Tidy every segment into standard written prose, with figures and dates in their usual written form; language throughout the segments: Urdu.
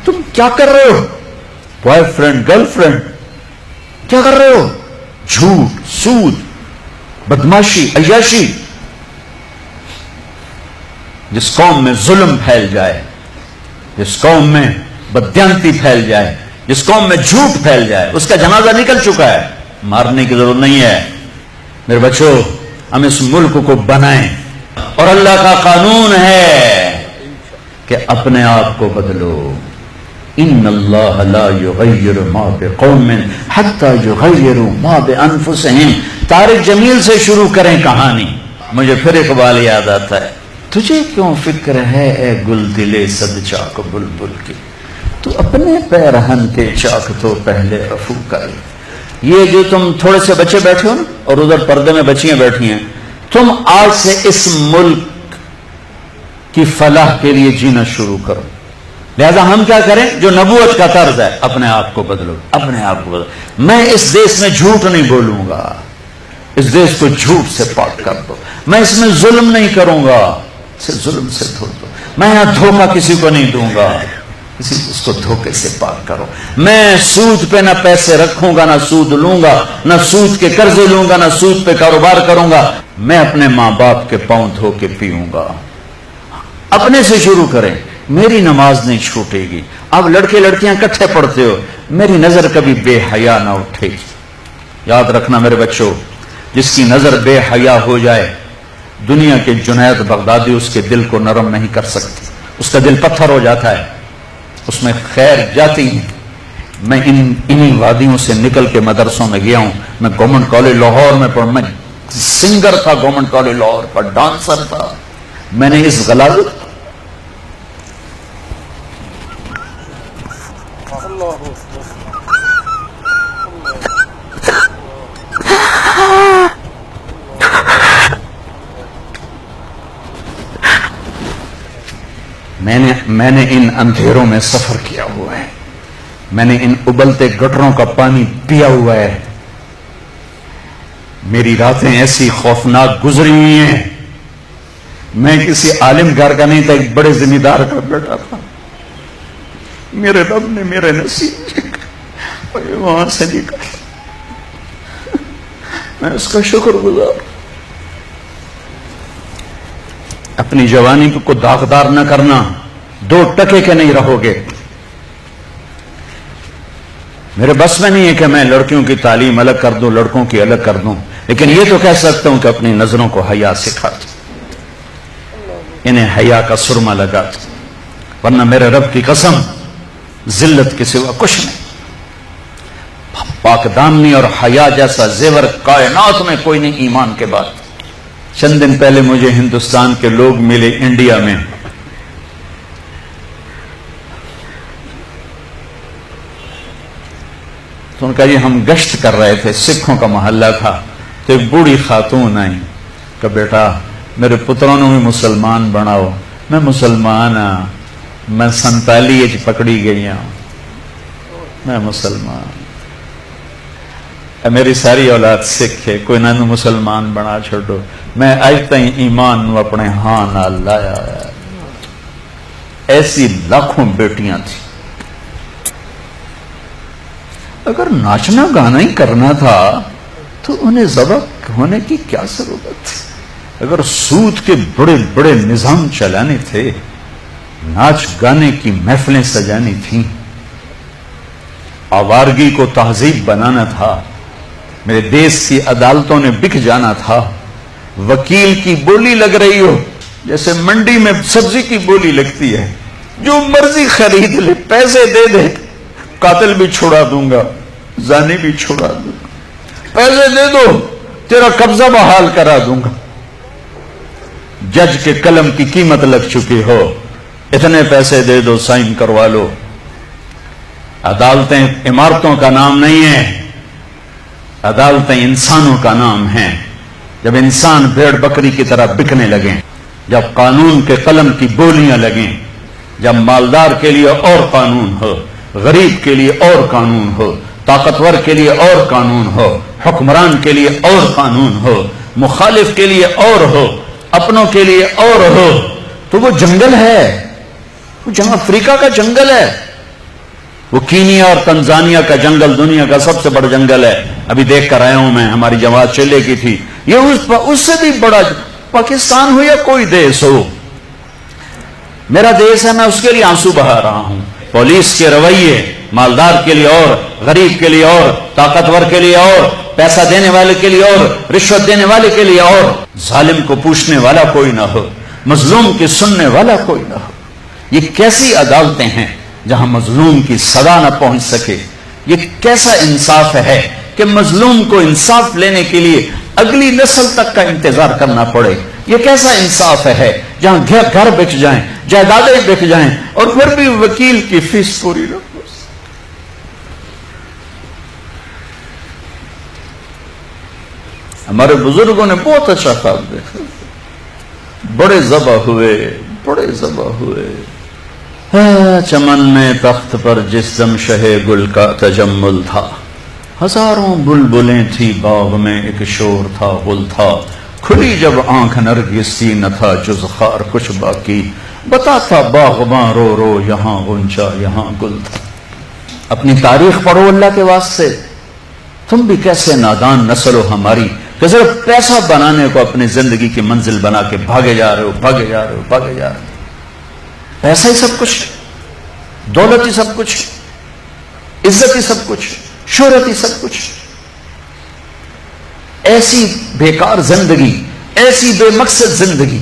تم کیا کر رہے ہو؟ بوائے فرینڈ گرل فرینڈ کیا کر رہے ہو؟ جھوٹ، سود، بدماشی، عیاشی. جس قوم میں ظلم پھیل جائے، جس قوم میں بددیانتی پھیل جائے، جس قوم میں جھوٹ پھیل جائے، اس کا جنازہ نکل چکا ہے، مارنے کی ضرورت نہیں ہے. میرے بچوں، ہم اس ملک کو بنائیں. اور اللہ کا قانون ہے کہ اپنے آپ کو بدلو. ان اللہ لا یغیر ما بقوم حتی یغیروا ما بانفسہم. طارق جمیل سے شروع کریں کہانی. مجھے پھر اقبال یاد آتا ہے. تجھے کیوں فکر ہے اے گل دلے صد چاک بلبل کی، تو اپنے پیرہن کے چاک تو پہلے رفو کر. یہ جو تم تھوڑے سے بچے بیٹھے ہو نا، اور ادھر پردے میں بچیاں بیٹھی ہیں، تم آج سے اس ملک کی فلاح کے لیے جینا شروع کرو. لہذا ہم کیا کریں؟ جو نبوت کا طرز ہے، اپنے آپ کو بدلو، اپنے آپ کو بدلو. میں اس دیش میں جھوٹ نہیں بولوں گا، اس دیش کو جھوٹ سے پاک کر دو. میں اس میں ظلم نہیں کروں گا، اسے ظلم سے دھو دو. میں یہاں دھوکہ کسی کو نہیں دوں گا، اس کو دھوکے سے پاک کرو. میں سود پہ نہ پیسے رکھوں گا، نہ سود لوں گا، نہ سود کے قرضے لوں گا، نہ سود پہ کاروبار کروں گا. میں اپنے ماں باپ کے پاؤں دھو کے پیوں گا. اپنے سے شروع کریں. میری نماز نہیں چھوٹے گی. اب لڑکے لڑکیاں کٹھے پڑھتے ہو، میری نظر کبھی بے حیا نہ اٹھے گی. یاد رکھنا میرے بچوں، جس کی نظر بے حیا ہو جائے، دنیا کے جنید بغدادی اس کے دل کو نرم نہیں کر سکتی. اس کا دل پتھر ہو جاتا ہے، اس میں خیر جاتی ہے. میں انہی وادیوں سے نکل کے مدرسوں میں گیا ہوں. میں گورنمنٹ کالج لاہور میں پڑھا، میں سنگر تھا گورنمنٹ کالج لاہور پر، ڈانسر تھا. میں نے اس غلاظت میں نے ان اندھیروں میں سفر کیا ہوا ہے. میں نے ان ابلتے گٹروں کا پانی پیا ہوا ہے. میری راتیں ایسی خوفناک گزری ہوئی ہیں. میں کسی عالم گھر کا نہیں تھا، ایک بڑے ذمہ دار کا بیٹا تھا. میرے رب نے میرے نصیب وہاں سے نکالا. میں اس کا شکر گزار. اپنی جوانی کو داغدار نہ کرنا، 2 ٹکے کے نہیں رہو گے. میرے بس میں نہیں ہے کہ میں لڑکیوں کی تعلیم الگ کر دوں، لڑکوں کی الگ کر دوں، لیکن یہ تو کہہ سکتا ہوں کہ اپنی نظروں کو حیا سکھا دوں، انہیں حیا کا سرما لگا دوں. ورنہ میرے رب کی قسم، ذلت کے سوا کچھ نہیں. پاک دامنی اور حیا جیسا زیور کائنات میں کوئی نہیں ایمان کے بعد. چند دن پہلے مجھے ہندوستان کے لوگ ملے انڈیا میں. تو ان کا یہ ہم گشت کر رہے تھے، سکھوں کا محلہ تھا. تو ایک بوڑھی خاتون آئی کہ بیٹا میرے پتروں نے بھی مسلمان بناؤ. میں مسلمان ہاں، میں 47 پکڑی گئی ہوں، میں مسلمان. میری ساری اولاد سکھ ہے، کوئی نہ مسلمان بنا چھوڑو. میں آج تھی ایمان نو اپنے ہاں نہ لایا. ایسی لاکھوں بیٹیاں تھیں. اگر ناچنا گانا ہی کرنا تھا تو انہیں ذبح ہونے کی کیا ضرورت تھی؟ اگر سود کے بڑے بڑے نظام چلانے تھے، ناچ گانے کی محفلیں سجانی تھیں، آوارگی کو تہذیب بنانا تھا، میرے دیش کی عدالتوں نے بک جانا تھا، وکیل کی بولی لگ رہی ہو جیسے منڈی میں سبزی کی بولی لگتی ہے، جو مرضی خرید لے، پیسے دے دے، قاتل بھی چھڑا دوں گا، زانی بھی چھڑا دوں گا، پیسے دے دو تیرا قبضہ بحال کرا دوں گا. جج کے قلم کی قیمت لگ چکی ہو، اتنے پیسے دے دو، سائن کروا لو. عدالتیں عمارتوں کا نام نہیں ہے، عدالتیں انسانوں کا نام ہیں. جب انسان بھیڑ بکری کی طرح بکنے لگیں، جب قانون کے قلم کی بولیاں لگیں، جب مالدار کے لیے اور قانون ہو، غریب کے لیے اور قانون ہو، طاقتور کے لیے اور قانون ہو، حکمران کے لیے اور قانون ہو، مخالف کے لیے اور ہو، اپنوں کے لیے اور ہو، تو وہ جنگل ہے، وہ جہاں افریقہ کا جنگل ہے. وہ کینیا اور تنزانیہ کا جنگل دنیا کا سب سے بڑا جنگل ہے، ابھی دیکھ کر آیا ہوں میں، ہماری جماعت چلے کی تھی، یہ اس سے بھی بڑا پاکستان ہو یا کوئی دیش ہو، میرا دیش ہے، میں اس کے لیے آنسو بہا رہا ہوں۔ پولیس کے رویے مالدار کے لیے اور، غریب کے لیے اور، طاقتور کے لیے اور، پیسہ دینے والے کے لیے اور، رشوت دینے والے کے لیے اور، ظالم کو پوچھنے والا کوئی نہ ہو، مظلوم کی سننے والا کوئی نہ ہو۔ یہ کیسی عدالتیں ہیں جہاں مظلوم کی سزا نہ پہنچ سکے؟ یہ کیسا انصاف ہے کہ مظلوم کو انصاف لینے کے لیے اگلی نسل تک کا انتظار کرنا پڑے؟ یہ کیسا انصاف ہے جہاں گھر بک جائیں، جائیدادیں بک جائیں اور پھر بھی وکیل کی فیس پوری نہ ہو؟ ہمارے بزرگوں نے بہت اچھا خواب دیکھا، بڑے ذبح ہوئے، بڑے ذبح ہوئے، چمن میں تخت پر جس دم شہ گل کا تجمل تھا، ہزاروں بلبلیں تھی باغ میں، ایک شور تھا غل تھا، کھلی جب آنکھ نرگس سی نہ تھا جز خار کچھ باقی، بتاتا باغباں رو رو یہاں غنچہ یہاں گل تھا۔ اپنی تاریخ پڑھو اللہ کے واسطے، تم بھی کیسے نادان نسل ہو ہماری کہ صرف پیسہ بنانے کو اپنی زندگی کی منزل بنا کے بھاگے جا رہے ہو، بھاگے جا رہے ہو، بھاگے جا رہے ہو۔ پیسہ ہی سب کچھ، دولت ہی سب کچھ، عزت ہی سب کچھ، شہرت ہی سب کچھ۔ ایسی بیکار زندگی، ایسی بے مقصد زندگی۔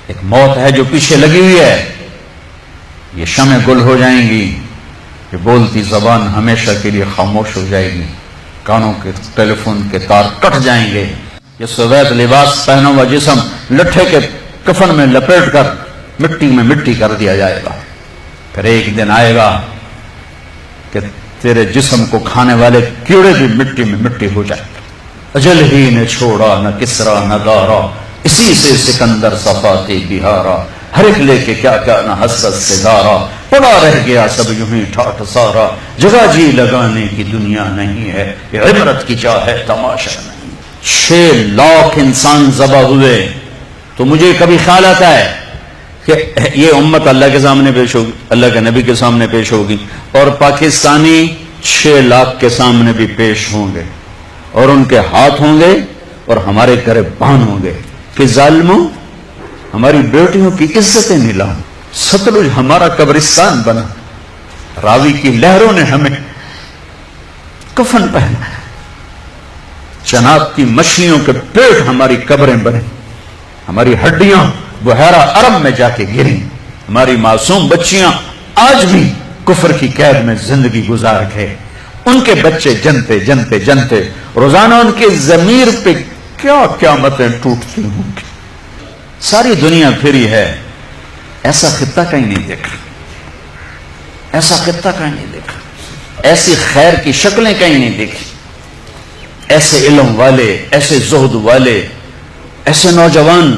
ایک موت ہے جو پیچھے لگی ہوئی ہے، یہ شمع گل ہو جائیں گی، یہ بولتی زبان ہمیشہ کے لیے خاموش ہو جائے گی، کانوں کے ٹیلی فون کے تار کٹ جائیں گے، یہ سوید لباس پہنا ہوا جسم لٹھے کے کفن میں لپیٹ کر مٹی میں مٹی کر دیا جائے گا۔ پھر ایک دن آئے گا کہ تیرے جسم کو کھانے والے کیڑے بھی مٹی میں مٹی ہو جائے گا۔ اجل ہی نے چھوڑا نہ کسرا نہ دارا، اسی سے سکندر صفاتی بہارا، ہر ایک لے کے کیا کیا نہ حسرت سے دارا، پڑا رہ گیا سب یوں ہی ٹھاٹھ سارا، جگہ جی لگانے کی دنیا نہیں ہے، یہ عبرت کی چاہ ہے تماشا نہیں۔ 6 لاکھ انسان ذبح ہوئے، تو مجھے کبھی خیال آتا ہے کہ یہ امت اللہ کے سامنے پیش ہوگی، اللہ کے نبی کے سامنے پیش ہوگی، اور پاکستانی 6 لاکھ کے سامنے بھی پیش ہوں گے، اور ان کے ہاتھ ہوں گے اور ہمارے گریبان ہوں گے کہ ظالموں ہماری بیٹیوں کی عزتیں نیلام، ستلج ہمارا قبرستان بنا، راوی کی لہروں نے ہمیں کفن پہنا، جناب کی مچھلیوں کے پیٹ ہماری قبریں بنے، ہماری ہڈیاں بحیرہ عرب میں جا کے گریں، ہماری معصوم بچیاں آج بھی کفر کی قید میں زندگی گزار گئے، ان کے بچے جنتے جنتے جنتے، روزانہ ان کے ضمیر پہ کیا قیامتیں ٹوٹتی ہوں گی۔ ساری دنیا پھری ہے، ایسا خطہ کہیں نہیں دیکھا، ایسا خطہ کہیں نہیں دیکھا، ایسی خیر کی شکلیں کہیں نہیں دیکھی، ایسے علم والے، ایسے زہد والے، ایسے نوجوان۔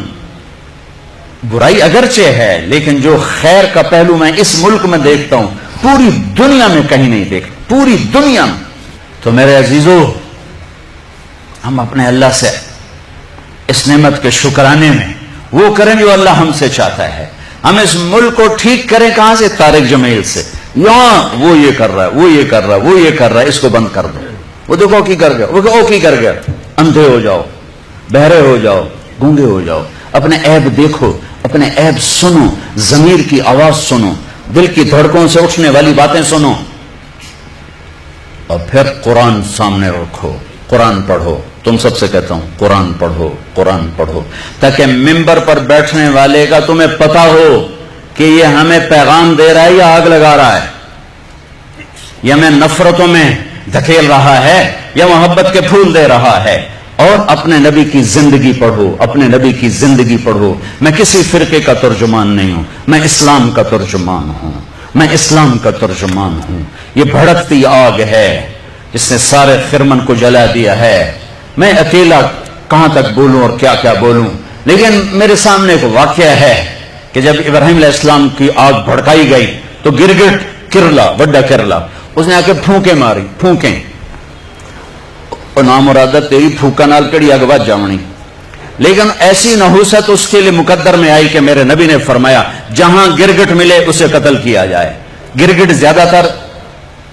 برائی اگرچہ ہے لیکن جو خیر کا پہلو میں اس ملک میں دیکھتا ہوں پوری دنیا میں کہیں نہیں دیکھتا، پوری دنیا میں۔ تو میرے عزیزو، ہم اپنے اللہ سے اس نعمت کے شکرانے میں وہ کریں جو اللہ ہم سے چاہتا ہے۔ ہم اس ملک کو ٹھیک کریں کہاں سے؟ طارق جمیل سے۔ یہاں وہ یہ کر رہا ہے، وہ یہ کر رہا ہے، وہ یہ کر رہا ہے، اس کو بند کر دو۔ وہ دیکھو کی کر گیا، وہ کی کر گیا۔ اندھے ہو جاؤ، بہرے ہو جاؤ، گونگے ہو جاؤ، اپنے عیب دیکھو، اپنے عیب سنو، ضمیر کی آواز سنو، دل کی دھڑکوں سے اٹھنے والی باتیں سنو، اور پھر قرآن سامنے رکھو، قرآن پڑھو۔ تم سب سے کہتا ہوں قرآن پڑھو، قرآن پڑھو، تاکہ ممبر پر بیٹھنے والے کا تمہیں پتا ہو کہ یہ ہمیں پیغام دے رہا ہے یا آگ لگا رہا ہے، یا ہمیں نفرتوں میں دھکیل رہا ہے یا محبت کے پھول دے رہا ہے۔ اور اپنے نبی کی زندگی پڑھو، اپنے نبی کی زندگی پڑھو۔ میں کسی فرقے کا ترجمان نہیں ہوں، میں اسلام کا ترجمان ہوں، میں اسلام کا ترجمان ہوں۔ یہ بھڑکتی آگ ہے جس نے سارے خرمن کو جلا دیا ہے۔ میں اکیلا کہاں تک بولوں اور کیا کیا بولوں، لیکن میرے سامنے ایک واقعہ ہے کہ جب ابراہیم علیہ السلام کی آگ بھڑکائی گئی تو گرگٹ کرلا، بڑا کرلا، اس نے آ کے پھونکے ماری، پھونکیں، اور نامرادہ تیری پھوکا نال کڑی اگ بچ جاونی۔ لیکن ایسی نحوست اس کے لیے مقدر میں آئی کہ میرے نبی نے فرمایا جہاں گرگٹ ملے اسے قتل کیا جائے۔ گرگٹ زیادہ تر